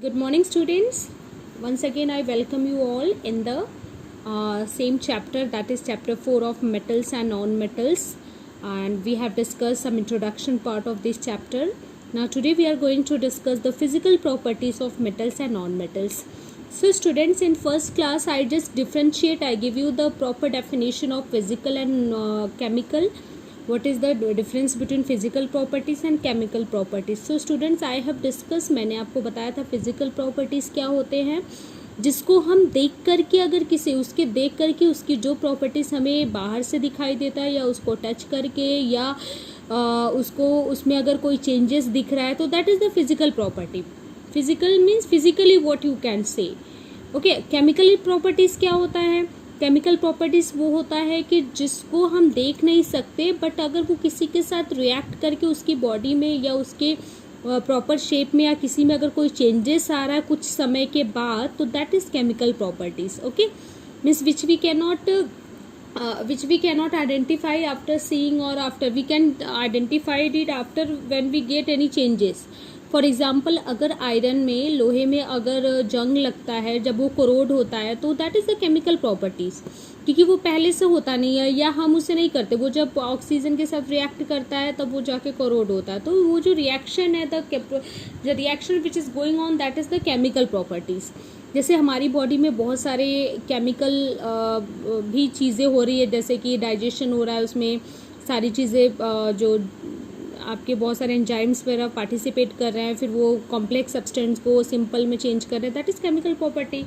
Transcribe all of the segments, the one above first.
Good morning, students. Once again, I welcome you all in the same chapter, that is chapter 4 of metals and non-metals, and we have discussed some introduction part of this chapter. Now today we are going to discuss the physical properties of metals and non-metals. So students, in first class I just differentiate, I give you the proper definition of physical and chemical. What is the difference between physical properties and chemical properties. So students, I have discussed, मैंने आपको बताया था physical properties क्या होते हैं, जिसको हम देख करके, अगर किसी उसके देख करके उसकी जो प्रॉपर्टीज़ हमें बाहर से दिखाई देता है या उसको टच करके या उसको उसमें अगर कोई चेंजेस दिख रहा है तो that is the physical property. Physical means physically what you can say. Okay, chemical properties क्या होता है? केमिकल प्रॉपर्टीज़ वो होता है कि जिसको हम देख नहीं सकते, बट अगर वो किसी के साथ रिएक्ट करके उसकी बॉडी में या उसके प्रॉपर शेप में या किसी में अगर कोई चेंजेस आ रहा है कुछ समय के बाद, तो that is chemical properties. Okay, means which we cannot identify after seeing, or after we can identify it after when we get any changes. For example, अगर आयरन में, लोहे में अगर जंग लगता है, जब वो कोरोड होता है, तो that is the chemical properties, क्योंकि वो पहले से होता नहीं है या हम उसे नहीं करते. वो जब ऑक्सीजन के साथ रिएक्ट करता है तब वो जाके कोरोड होता है. तो वो जो रिएक्शन है, the reaction which is going on, that is the chemical properties. जैसे हमारी बॉडी में बहुत सारे केमिकल भी चीज़ें हो रही है, जैसे कि डाइजेशन हो रहा है, उसमें सारी चीज़ें जो आपके बहुत सारे एंजाइम्स वगैरह पार्टिसिपेट कर रहे हैं, फिर वो कॉम्प्लेक्स सब्सटेंस को सिंपल में चेंज कर रहे हैं, that is chemical property.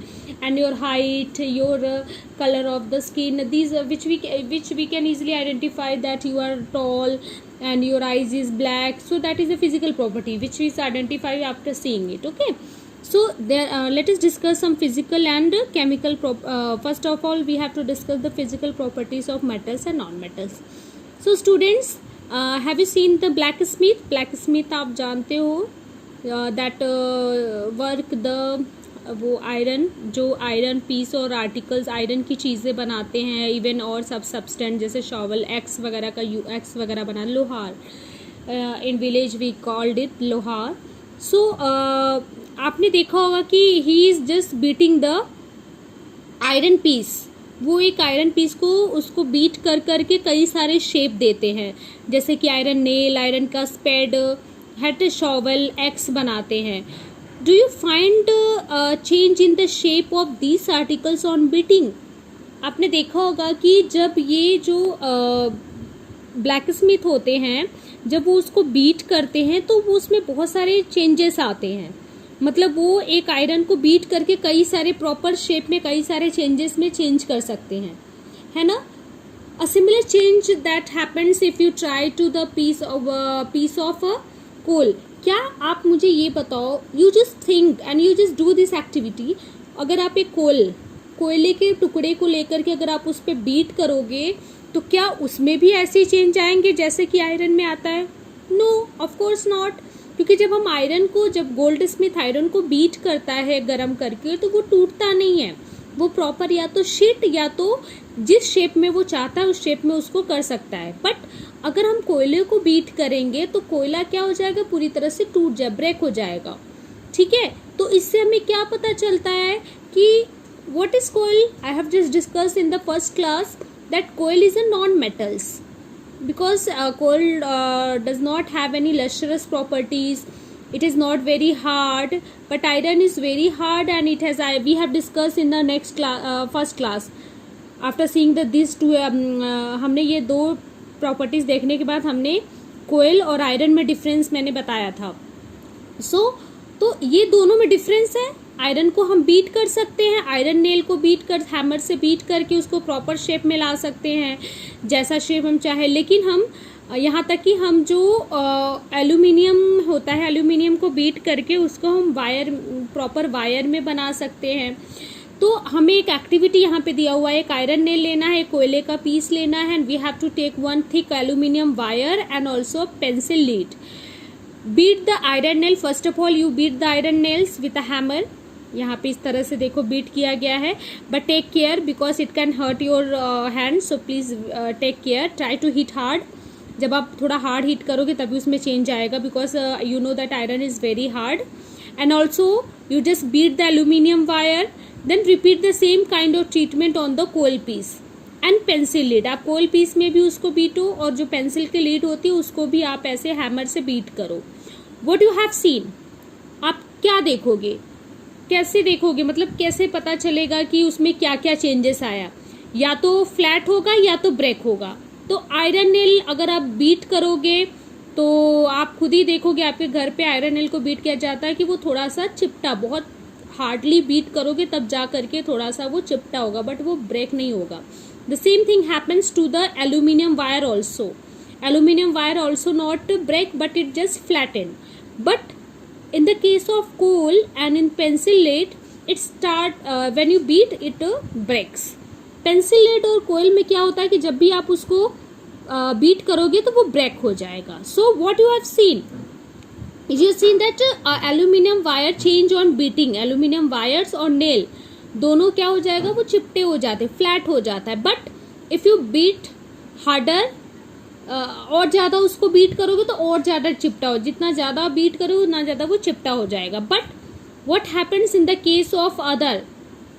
And your height, your colour of the skin, these which we can easily identify that you are tall and your eyes is black, so that is a physical property which is identified after seeing it. Okay, so there let us discuss some physical and chemical first of all we have to discuss the physical properties of metals and non-metals. So students, have you seen the blacksmith? Blacksmith आप जानते हो, that work the वो iron, जो iron piece और articles iron की चीज़ें बनाते हैं, इवन और सब सब्सटेंस जैसे शॉवल, एक्स वगैरह का एक्स वगैरह बना, लोहार, in village we called it लोहार. सो आपने देखा होगा कि he is just beating the iron piece. वो एक आयरन पीस को उसको बीट कर करके कई सारे शेप देते हैं, जैसे कि आयरन नेल, आयरन का स्पेड, हेट, शॉवल, एक्स बनाते हैं. Do you find change in the shape of these articles on beating? आपने देखा होगा कि जब ये जो ब्लैक स्मिथ होते हैं, जब वो उसको बीट करते हैं तो वो उसमें बहुत सारे चेंजेस आते हैं. मतलब वो एक आयरन को बीट करके कई सारे प्रॉपर शेप में, कई सारे चेंजेस में चेंज कर सकते हैं, है ना. A similar change that happens if you try to the piece of coal. क्या आप मुझे ये बताओ, you just think and you just do this activity, अगर आप एक कोयले के टुकड़े को लेकर के अगर आप उस पर बीट करोगे तो क्या उसमें भी ऐसे चेंज आएंगे जैसे कि आयरन में आता है? No, of course not. क्योंकि जब हम आयरन को, जब गोल्ड स्मिथ आयरन को बीट करता है गरम करके, तो वो टूटता नहीं है. वो प्रॉपर या तो शीट या तो जिस शेप में वो चाहता है उस शेप में उसको कर सकता है. बट अगर हम कोयले को बीट करेंगे तो कोयला क्या हो जाएगा, पूरी तरह से टूट जाए, ब्रेक हो जाएगा. ठीक है, तो इससे हमें क्या पता चलता है कि व्हाट इज कोयल. I have just discussed in the first class that कोयल is a non metals, because कोयल does not have any lustrous properties. It is not very hard, but iron is very hard, and it has we have discussed in the next first class. After seeing these two, हमने ये दो properties देखने के बाद हमने कोयल और iron में difference मैंने बताया था. तो ये दोनों में डिफरेंस है. आयरन को हम बीट कर सकते हैं, आयरन नेल को बीट कर, हैमर से बीट करके उसको प्रॉपर शेप में ला सकते हैं, जैसा शेप हम चाहे. लेकिन हम यहाँ तक कि हम जो एल्यूमिनियम होता है, एल्यूमिनियम को बीट करके उसको हम वायर, प्रॉपर वायर में बना सकते हैं. तो हमें एक एक्टिविटी यहाँ पे दिया हुआ है, एक आयरन नेल लेना है, कोयले का पीस लेना है, and we have to take one thick aluminium wire and also pencil lead. Beat the iron nail. First of all you beat the iron nails with a hammer. यहाँ पे इस तरह से देखो बीट किया गया है, but take care because it can hurt your hand, so please take care. Try to hit hard. जब आप थोड़ा हार्ड हिट करोगे तभी उसमें चेंज आएगा, because you know that iron is very hard. and also you just beat the aluminium wire, then repeat the same kind of treatment on the coil piece and pencil lead. आप coil piece में भी उसको बीटो और जो pencil की lead होती है उसको भी आप ऐसे हैमर से बीट करो. What you have seen, आप क्या देखोगे, कैसे देखोगे, मतलब कैसे पता चलेगा कि उसमें क्या क्या चेंजेस आया. या तो फ्लैट होगा या तो ब्रेक होगा. तो आयरन नेल अगर आप बीट करोगे तो आप खुद ही देखोगे आपके घर पे आयरन नेल को बीट किया जाता है कि वो थोड़ा सा चिपटा, बहुत हार्डली बीट करोगे तब जा करके थोड़ा सा वो चिपटा होगा, बट वो ब्रेक नहीं होगा. The same thing happens to the aluminium wire also. Aluminium wire also not break but it just flatten. But in the case of coal and in pencil lead it start when you beat it breaks. pencil lead और coil में क्या होता है कि जब भी आप उसको बीट करोगे तो वो ब्रेक हो जाएगा. so what you have seen, you have seen that aluminum wire change on beating. aluminum wires और nail दोनों क्या हो जाएगा, वो चिपटे हो जाते, फ्लैट हो जाता है. But if you beat harder, और ज़्यादा उसको बीट करोगे तो और ज़्यादा चिपटा हो, जितना ज़्यादा बीट करोगे उतना ज़्यादा वो चिपटा हो जाएगा. But what happens in the case of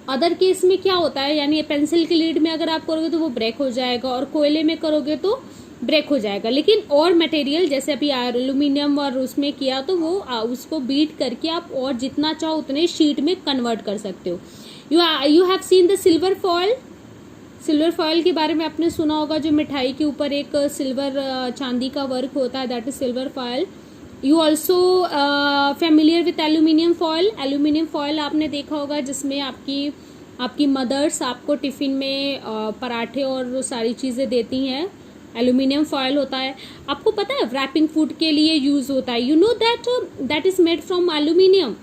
other case में क्या होता है, यानी पेंसिल की लीड में अगर आप करोगे तो वो ब्रेक हो जाएगा और कोयले में करोगे तो ब्रेक हो जाएगा. लेकिन और मटेरियल जैसे अभी एल्यूमिनियम और उसमें किया तो वो उसको बीट करके आप और जितना चाहो उतने शीट में कन्वर्ट कर सकते हो. You have seen the silver foil. Silver foil के बारे में आपने सुना होगा, जो मिठाई के ऊपर एक सिल्वर चांदी का वर्क होता है, that is silver foil. You also familiar with aluminium foil. Aluminium foil आपने देखा होगा जिसमें आपकी मदर्स आपको टिफिन में पराठे और सारी चीज़ें देती हैं. एल्यूमिनियम फॉयल होता है. आपको पता है रैपिंग फूड के लिए यूज होता है. You know that is made from aluminium.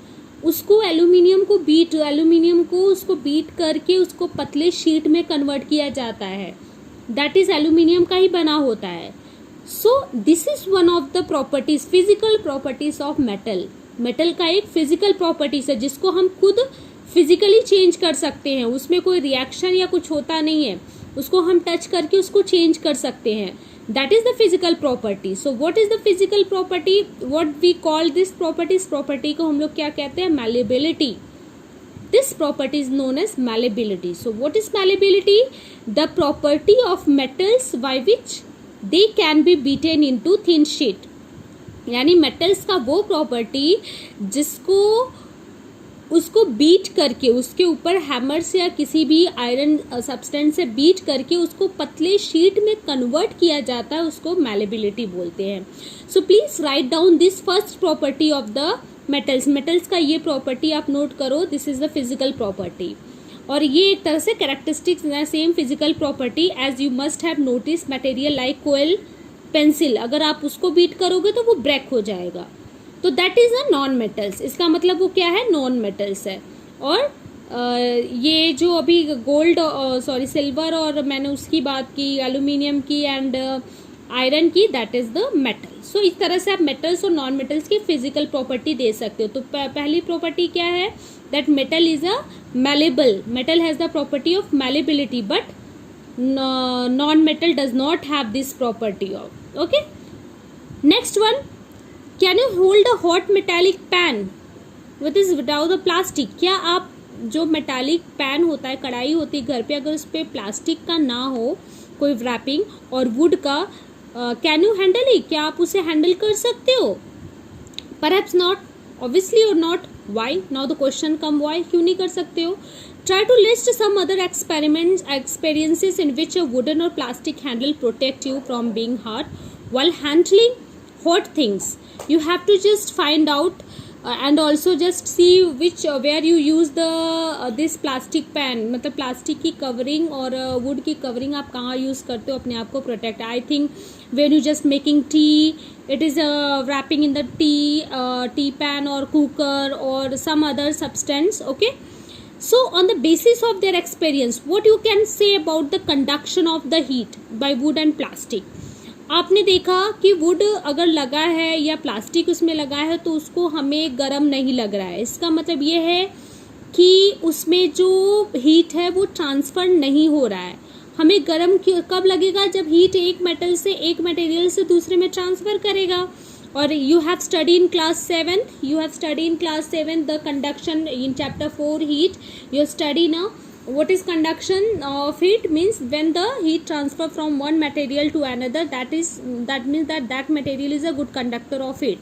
उसको एल्यूमिनियम को उसको बीट करके उसको पतले शीट में कन्वर्ट किया जाता है. दैट इज एल्यूमिनियम का ही बना होता है. So this is one of the properties, physical properties of metal. Metal का एक फिजिकल प्रॉपर्टीज है जिसको हम खुद फिजिकली चेंज कर सकते हैं. उसमें कोई रिएक्शन या कुछ होता नहीं है, उसको हम टच करके उसको चेंज कर सकते हैं. That is the physical property. So what is the physical property? What we call this property? इस property को हम लोग क्या कहते हैं? Malleability. This property is known as malleability. So what is malleability? The property of metals by which they can be beaten into thin sheet. यानी metals का वो property जिसको उसको बीट करके उसके ऊपर हैमर से या किसी भी आयरन सब्सटेंस से बीट करके उसको पतले शीट में कन्वर्ट किया जाता है, उसको मैलेबिलिटी बोलते हैं. So please write down this first property of the metals. Metals का ये प्रॉपर्टी आप नोट करो. This is the physical property और ये एक तरह से characteristics same physical property as you must have notice material like कोयल, पेंसिल. अगर आप उसको बीट करोगे तो वो ब्रेक हो जाएगा. तो that is a non metals. इसका मतलब वो क्या है, नॉन मेटल्स है. और ये जो अभी गोल्ड सिल्वर और मैंने उसकी बात की, एल्यूमिनियम की एंड आयरन की, दैट इज द मेटल. सो इस तरह से आप मेटल्स और नॉन मेटल्स की फिजिकल प्रॉपर्टी दे सकते हो. तो पहली प्रॉपर्टी क्या है, that metal is a malleable. Metal has the property of malleability but non metal does not have this property of. Okay, next one, can you hold a hot metallic pan with is without the plastic. क्या आप जो metallic pan होता है, कढ़ाई होती है घर पे, अगर उस पर प्लास्टिक का ना हो कोई रैपिंग और वुड का, कैन यू हैंडल इट. क्या आप उसे हैंडल कर सकते हो? परहैप्स नॉट, ऑब्वियसली और not. Why? Now the question come, why, क्यों नहीं कर सकते हो? Try to list some other experiences in which a wooden or plastic handle protect you from being hurt while handling hot things. You have to just find out and also just see which where you use the this plastic pan. मतलब plastic की covering और would की covering आप कहाँ use करते हो अपने आप को protect. I think when you just making tea, it is wrapping in the tea pan or cooker or some other substance. Okay, so on the basis of their experience, what you can say about the conduction of the heat by wood and plastic. आपने देखा कि would अगर लगा है या plastic उसमें लगा है तो उसको हमें गर्म नहीं लग रहा है. इसका मतलब ये है कि उसमें जो हीट है वो ट्रांसफ़र नहीं हो रहा है. हमें गर्म कब लगेगा? जब हीट एक मेटल से एक मटेरियल से दूसरे में ट्रांसफ़र करेगा. or you have studied in class 7 the conduction in chapter 4 heat. You study now what is conduction of heat, means when the heat transfer from one material to another, that means that material is a good conductor of heat.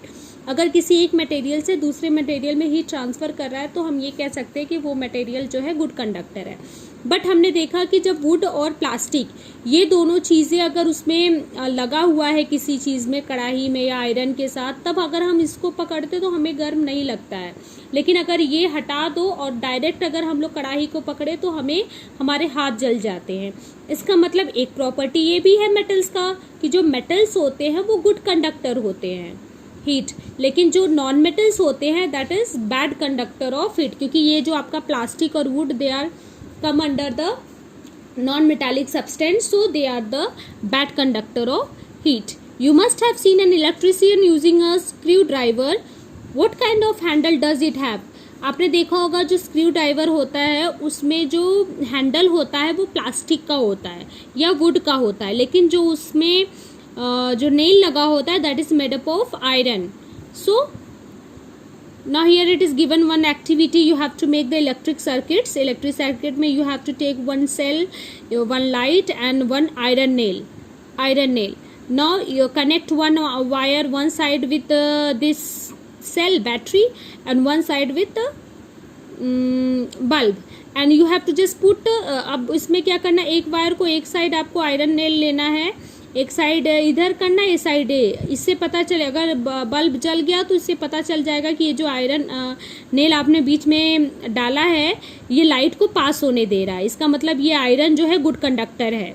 अगर किसी एक material से दूसरे material में heat transfer कर रहा है तो हम ये कह सकते हैं कि वो मटेरियल जो है गुड कंडक्टर है. बट हमने देखा कि जब वुड और प्लास्टिक ये दोनों चीज़ें अगर उसमें लगा हुआ है किसी चीज़ में, कढ़ाई में या आयरन के साथ, तब अगर हम इसको पकड़ते तो हमें गर्म नहीं लगता है. लेकिन अगर ये हटा दो और डायरेक्ट अगर हम लोग कढ़ाई को पकड़े तो हमारे हाथ जल जाते हैं. इसका मतलब एक प्रॉपर्टी ये भी है मेटल्स का कि जो मेटल्स होते हैं वो गुड कंडक्टर होते हैं हीट, लेकिन जो नॉन मेटल्स होते हैं that is bad conductor of heat. क्योंकि ये जो आपका प्लास्टिक और wood they are come under the non-metallic substance, so they are the bad conductor of heat. You must have seen an electrician using a screwdriver. What kind of handle does it have? आपने देखा होगा जो screw driver होता है उसमें जो handle होता है वो प्लास्टिक का होता है या वुड का होता है, लेकिन जो उसमें जो नेल लगा होता है that is made up of iron. So now here it is given one activity, you have to make the electric circuit mein you have to take one cell, one light and one iron nail. Now you connect one wire one side with this cell battery and one side with the bulb, and you have to just put अब इसमें क्या करना, एक wire को एक side आपको iron nail लेना है, एक साइड इधर करना, ये साइड इससे पता चले अगर बल्ब जल गया तो इससे पता चल जाएगा कि ये जो आयरन नेल आपने बीच में डाला है ये लाइट को पास होने दे रहा है. इसका मतलब ये आयरन जो है गुड कंडक्टर है,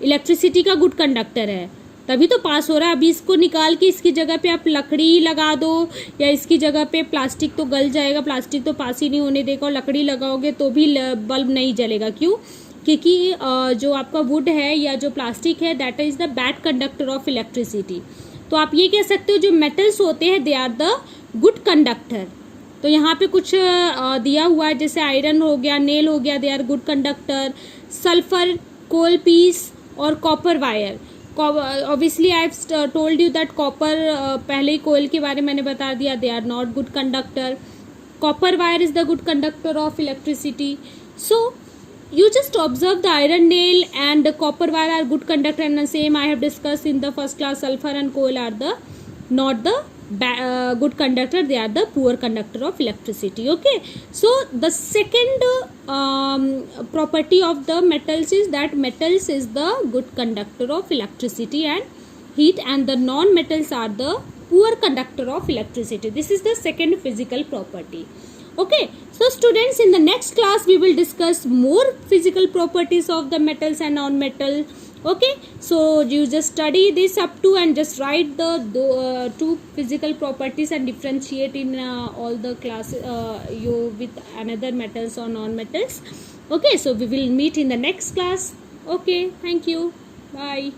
इलेक्ट्रिसिटी का गुड कंडक्टर है, तभी तो पास हो रहा है. अभी इसको निकाल के इसकी जगह पे आप लकड़ी लगा दो या इसकी जगह पे प्लास्टिक तो गल जाएगा, प्लास्टिक तो पास ही नहीं होने देगा, और लकड़ी लगाओगे तो भी बल्ब नहीं जलेगा. क्यों? क्योंकि जो आपका वुड है या जो प्लास्टिक है that is the bad conductor of electricity. तो आप ये कह सकते हो जो मेटल्स होते हैं they are the good conductor. तो यहाँ पे कुछ दिया हुआ है, जैसे आयरन हो गया, नेल हो गया, they are good conductor. Sulphur, coal piece और copper wire. Obviously I have told you that copper, पहले ही कोयल के बारे में मैंने बता दिया, they are not good conductor. Copper wire is the good conductor of electricity. So you just observe the iron nail and the copper wire are good conductor, and the same I have discussed in the first class, sulfur and coal are the not the good conductor, they are the poor conductor of electricity. Okay, so the second property of the metals is that metals is the good conductor of electricity and heat, and the non metals are the poor conductor of electricity. This is the second physical property. Okay, so students, in the next class we will discuss more physical properties of the metals and non-metal. Okay, so you just study this up to and just write the two physical properties and differentiate in all the class you with another metals or non-metals. Okay, so we will meet in the next class. Okay, thank you, bye.